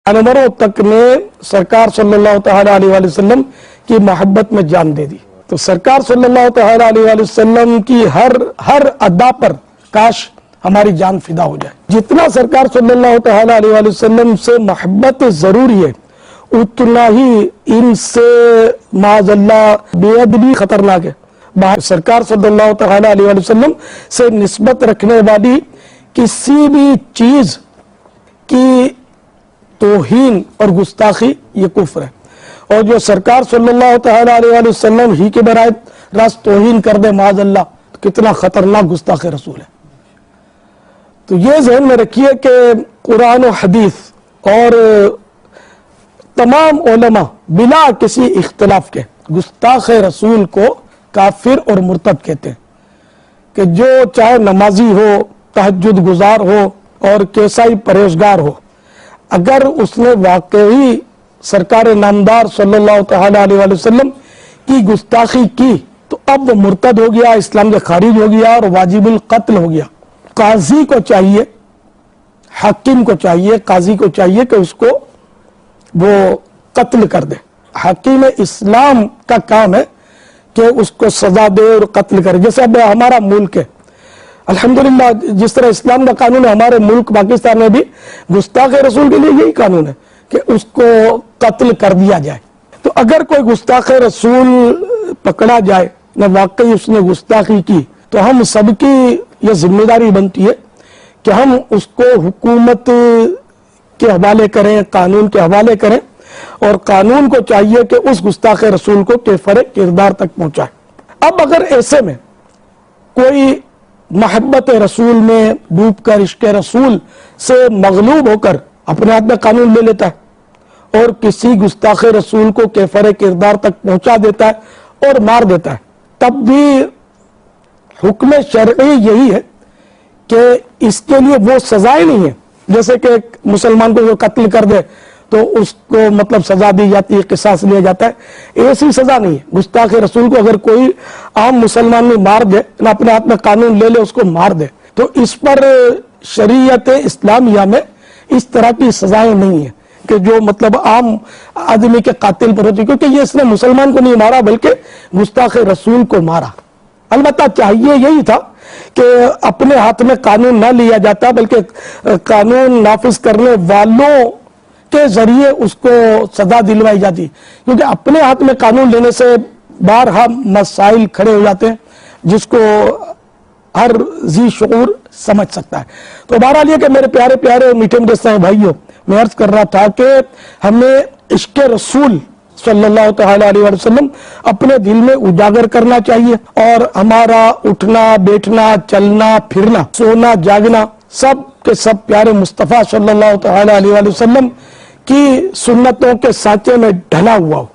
जानवरों तक ने सरकार सल्लल्लाहु तआला अलैहि वसल्लम की मोहब्बत में जान दे दी। तो सरकार सल्लल्लाहु तआला अलैहि वसल्लम की हर अदा पर काश हमारी जान फिदा हो जाए। जितना सरकार सल्लल्लाहु तआला अलैहि वसल्लम से मोहब्बत जरूरी है, उतना ही इनसे माज़अल्लाह बेअदबी खतरनाक है। सरकार सल्लल्लाहु तआला अलैहि वसल्लम से निस्बत रखने वाली किसी भी चीज की तौहीन और गुस्ताखी ये कुफ्र है, और जो सरकार सल्लल्लाहु तआला अलैहि वसल्लम ही के बराए रास्त तौहीन कर दे माज़अल्लाह, तो कितना खतरनाक गुस्ताख रसूल है। तो ये ज़हन में रखिए कि कुरान और हदीस और तमाम उलमा बिला किसी इख्तिलाफ के गुस्ताख रसूल को काफिर और मुर्तद कहते हैं, कि जो चाहे नमाजी हो, तहज्जुद गुजार हो और कैसा ही परहेजगार हो, अगर उसने वाकई सरकार नामदार सल्लल्लाहु तआला अलैहि वसल्लम की गुस्ताखी की तो अब वो मुर्तद हो गया, इस्लाम से खारिज हो गया और वाजिबुल कत्ल हो गया। काजी को चाहिए, हाकिम को चाहिए, काजी को चाहिए कि उसको वो कत्ल कर दे। हाकिम इस्लाम का काम है कि उसको सजा दे और कत्ल करे। जैसे अब हमारा मुल्क है, अल्हम्दुलिल्लाह, जिस तरह इस्लाम का कानून है, हमारे मुल्क पाकिस्तान में भी गुस्ताख रसूल के लिए यही कानून है कि उसको कत्ल कर दिया जाए। तो अगर कोई गुस्ताख रसूल पकड़ा जाए न वाकई उसने गुस्ताखी की, तो हम सबकी यह जिम्मेदारी बनती है कि हम उसको हुकूमत के हवाले करें, कानून के हवाले करें, और कानून को चाहिए कि उस गुस्ताख रसूल को केफरे किरदार तक पहुंचाए। अब अगर ऐसे में कोई मोहब्बत रसूल में डूबकर इश्क रसूल से मगलूब होकर अपने हाथ में कानून ले लेता है और किसी गुस्ताख रसूल को केफरे किरदार तक पहुंचा देता है और मार देता है, तब भी हुक्म शरई यही है कि इसके लिए वो सजाएं नहीं है। जैसे कि एक मुसलमान को वो कत्ल कर दे तो उसको मतलब सजा दी जाती है, किसास लिया जाता है, ऐसी सजा नहीं है। गुस्ताख रसूल को अगर कोई आम मुसलमान में मार दे, ना अपने हाथ में कानून ले ले उसको मार दे, तो इस पर शरीयत इस्लामिया में इस तरह की सजाएं नहीं है कि जो मतलब आम आदमी के कातिल पर होती, क्योंकि ये इसने मुसलमान को नहीं मारा बल्कि गुस्ताख रसूल को मारा। अलबत्ता चाहिए यही था कि अपने हाथ में कानून ना लिया जाता, बल्कि कानून नाफिज करने वालों के जरिए उसको सजा दिलवाई जाती, क्योंकि अपने हाथ में कानून लेने से बारहा मसाइल खड़े हो जाते हैं जिसको हर जी शऊर समझ सकता है। तो बहरहाल ये कि मेरे प्यारे प्यारे मीठे मीठे भाइयों, मैं अर्ज कर रहा था कि हमें इश्क रसूल सल्लल्लाहु तआला अलैहि वसल्लम अपने दिल में उजागर करना चाहिए, और हमारा उठना बैठना, चलना फिरना, सोना जागना सब के सब प्यारे मुस्तफ़ा सल्लल्लाहु तआला अलैहि वसल्लम की सुन्नतों के सांचे में ढला हुआ हो।